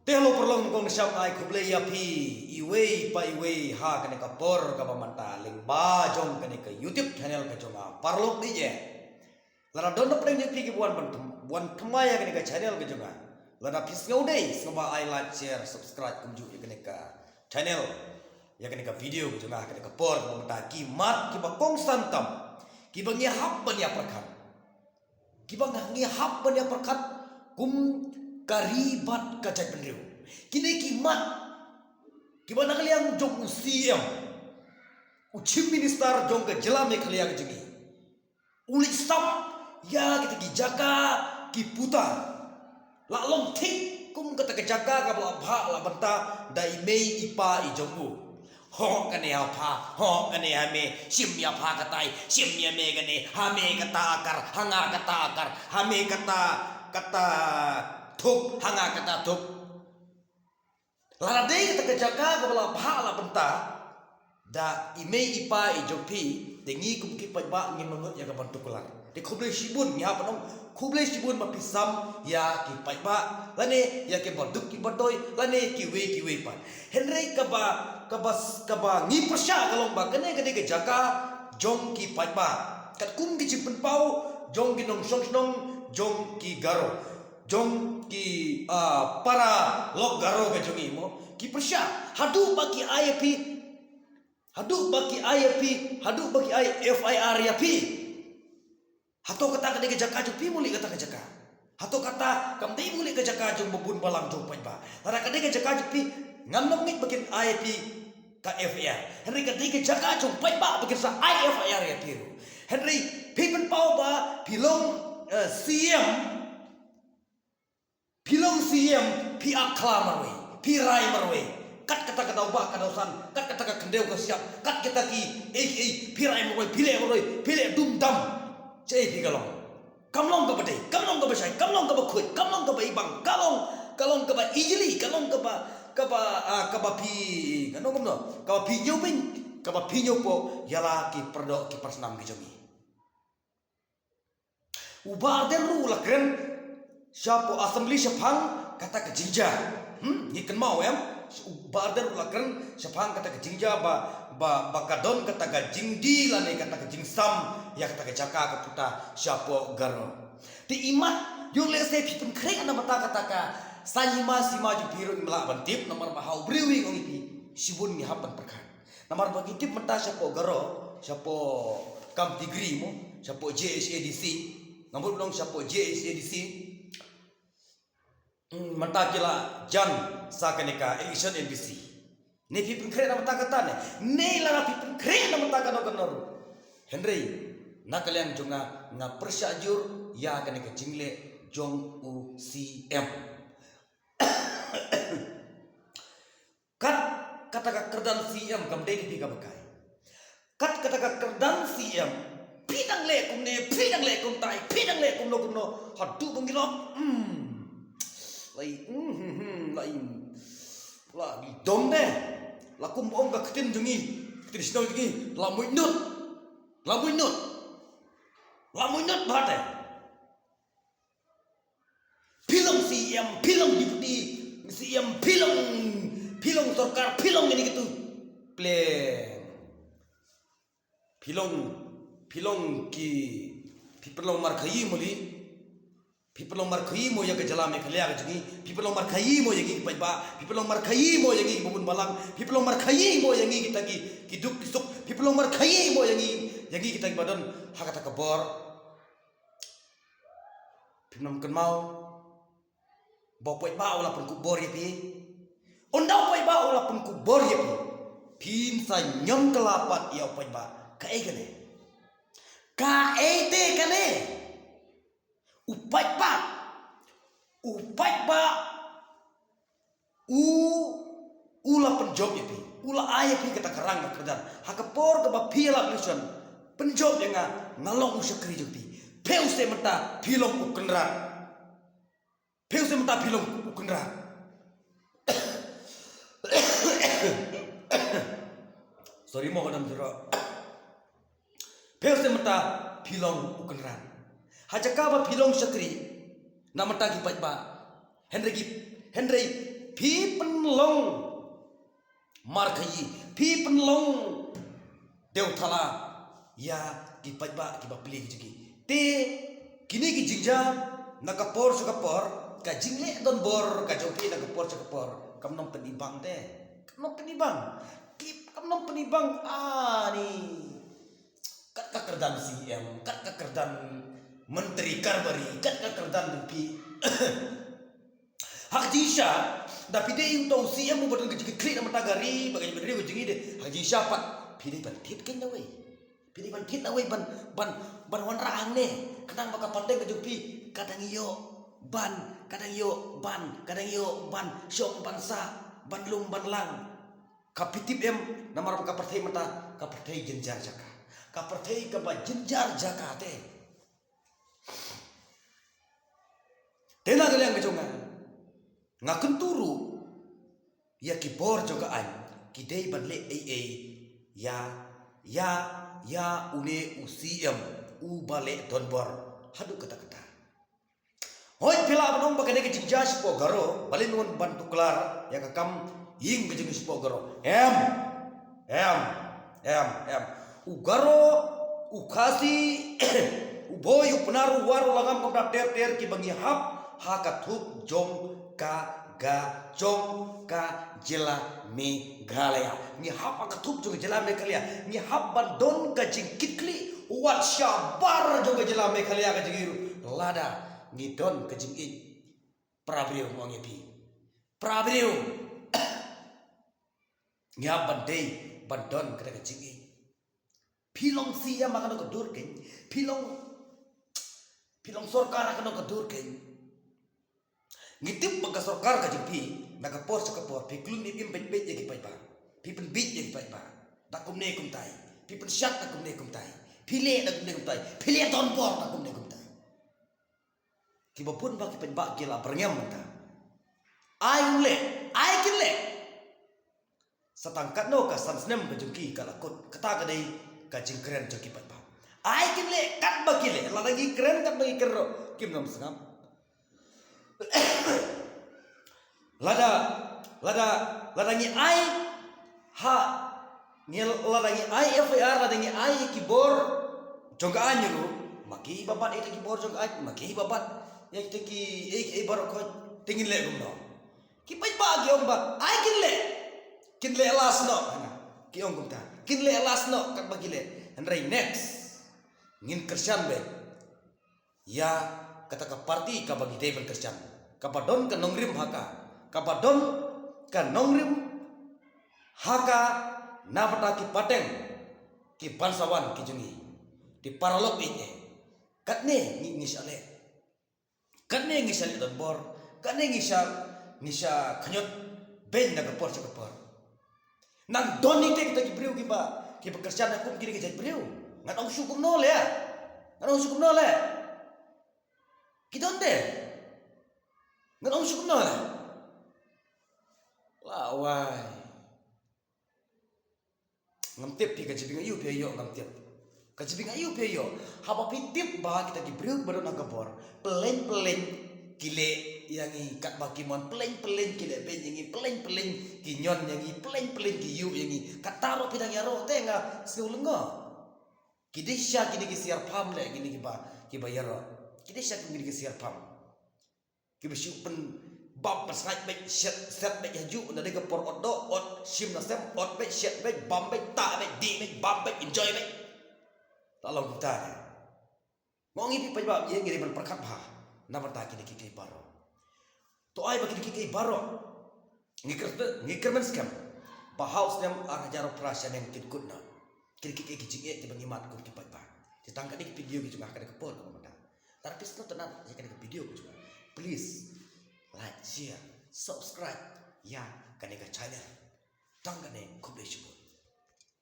Telo perlong kong siap ai kuble ya pi iwe pa iwe ha kene ka por ka pamanta ling ba jong kene ka YouTube channel ka jonga parlok di je lara don preng pi ki buan thmaya kene ka channel ka jonga lara pis ngau dei soba ai like share subscribe kum ju kene ka channel ya kene ka video ka jonga kene ka por ka pamanta ki mat ki ba kong santam ki ba ngi hap ban ya perkat ki ba ngi hap ban ya perkat kum karibat kacak penriu kini kimat kibana kaliang jong siam uchim minister jong ke jelame kaliang jengi ulik sam ya kita ki jaka ki puta la long thik kum kata ke jaka ka bla bha la banta dai mei ipa i jongmu ho kane apa ho kane ame sim ya pha katai sim ya me kane hame kata akar hanga kata akar hame kata thuk hanga kata thuk lara dei kata kejaka kepala bhala benta da imei ipa ijopi tengi kum ki pajba ngin mangut ya kapan tukular de khuble sibun ya panong khuble sibun mapisam ya ki pajba lane ya ke baduk ki badoi lane ki we pan henry kaba ngi persya kalong ba kene kene kejaka jong ki pajba kat kum ki cipen pau jong ki nong song jong ki garo jong ki para lok garo ke jongi mo ki persya hadu bagi IAP hadu bagi FIR ya pi hato kata ke jaka pi muli kata ke jaka hato kata kamdei muli ke jaka jong bubun balang jong pai ba tara kade ke jaka pi ngamnom ngit bakin IAP ka FIR henry kade ke jaka jong pai ba bakin sa IFIR ya pi henry pipen pau ba pilong Pilong siam pi akla marwe pi rai marwe kat kata ubah kadausan kat kata kendeu ke siap kat kita ki pi rai marwe pile dum dam cei pi kalong kamlong ke badai kamlong ke basai kamlong ke bakut kamlong ke baibang kalong ke ba ijli kalong ke ba pi kanong kamno ke ba pi nyoping ke ba pi nyopo yala ki perdok ki persnam ki jomi ubar den ru la kren siapa assembly sepang kata ke jinja ni kan mau em barder ulakran sepang kata ke jinja ba kadon kata ke jingdi lane kata ke jingsam ya kata ke jaka ke puta siapa garo di imat yung lese pipun kering na mata kata ka sanyima sima ju biru imla bantip nomor bahau briwi ngong ipi sibun ni hapan perkan nomor bagi tip mata siapa garo siapa kam degree mo siapa JSADC nomor dong siapa JSADC mata kila jan sakaneka election NBC ne pipin kre na mata kata ne la pipin kre na mata kata kanor Henry nakaliang jonga nga persyajur ya kaneka jingle jong UCM kat kata kerdan CM kam dei di kabakai kat kata kerdan CM pidang le kum tai pidang le kum no hadu bangilop lain la di dom deh la kum ong ka ketin jungi ketin sino jungi la muinut bahate film CM film deputi CM film sarkar film ini gitu plan film ki pipelong markai muli Pipelong markai mo yaga jalame kaliya jungi pipelong markai mo yagi paiba pipelong markai mo yagi bubun balang pipelong markai mo yagi kita ki duk disuk pipelong markai mo yagi kita badan hakata kabor pipelong kan mau bopoi ba ula pun kubor ya pi ondau poi ba ula pun kubor ya pi pin sa nyom kelapat ya poi ba kae kane upai ba ula penjob ya pi ula ayah pi kata kerang ka kerdan hakapor ke ba pila mission penjob yang ngalong usakri jo pi peuse mata pilong ukenrat sorry mo kadam jero peuse mata pilong ukenrat hajaka ba pilong sakri namata ki pajba Henry phi penlong markayi phi penlong deu thala ya ki pajba ki bapli ki jigi te kini ki jingja nakapor sakapor ka jingle don bor ka jopi nakapor sakapor kamnom penibang te kamnom penibang kamnom penibang ni kat kakerdan CM kat kakerdan menteri karbari kat kakerdan pi hak jisha da pide yung tau CM mo badang klik na matagari bagay badri ko jingi de hak jisha pat pide ban tit ken away pide ban tit away ban wan raang ne kadang baka pateng ka pi kadang iyo ban kadang iyo ban syok bansa ban lum ban lang kapitip em namar ka partai mata ka partai jenjar jaka ka partai ka ba jenjar jaka te tena galang ka jonga ngaken turu ya ki bor joka an ki dei ban le ya une usiam u bale don bor hadu kata hoi pila banong bagane ke jingjas po garo balin won ban tuklar ya kakam ying ke jingjas po garo em u garo u khasi u boy u penaru waru lagam ko ter ki bangi hap ha ka thup jong ka ga jong ka jela Meghalaya ni hap ka thup jong jela Meghalaya ni hap ban don ka jingkitli wat syabar jong ka jela Meghalaya ka jigiru lada ni don ka jingin prabriu mo ngepi prabriu ni hap ban dei ban don ka jingin pilong siya makano ka durken pilong sorkar ka no ka durken ngitip pagka sorkar ka jingpi nakapor sa kapor piklun ni pimpet bet yagi paipa pipen bit yagi paipa takum ne kumtai pipen syak takum ne kumtai pile takum ne kumtai pile ton por takum ne kumtai tiba pun baki pen bak gila berngam mata ai kinle satangkat no ka sansnem ka jingki kalakot kata ka dei ka jingkren joki paipa ai kinle kat bakile ladangi kren kat bagi kerro kim nam sangam lada ngi ai ha ngi lada ngi ai FIR lada ngi ai kibor jongga anyu maki babat itu kibor jongga ai maki babat ya kita ki baru ko tingin le gumno ki pai bagi om ba ai kinle las no ki om gumta kinle las no kat bagi le andrai next ngin kersan be ya kata ka parti ka bagi devan kersan kapadon ka nongrim haka kapadon ka nongrim haka nabata ki pateng ki bansawan ki jungi di paralog ine katne ngisale don bor katne ngisa khanyot ben na kapor sa kapor nang doni te kita ki briu ki ba ki pekerjaan aku kiri ki jat briu ngan ong sukum no le kidonde ngan ong sukum no le lawai ngamtip pi kajibing ayu pi ayo ngamtip kajibing ayu pi ayo haba pitip ba kita ki briu baru na kapor peleng kile yangi kat bakimon peleng kile ben yangi peleng kinyon yangi peleng ki yu yangi kataro pidang yaro tenga siulengo kidisha kini ki siar pam le kini ki ba yaro kidisha kini ki siar pam ki besyu pen bab pasai be set be haju na de por odo ot sim na sem ot be set be bam be ta be di be bam be enjoy be tolong kita ngongi pi pajba ye ngiri ban perkat ba na berta kini ki baro to ai bagi ki baro ngikir men skam ba house nem arjaro prasya nem kit kutna kini ki jinge ti bangimat ku ki pajba ditangka ni video ki juga kada kepor ko mata tapi setelah tenan ya kada video ku juga please like share subscribe ya kaneka channel tangane kuble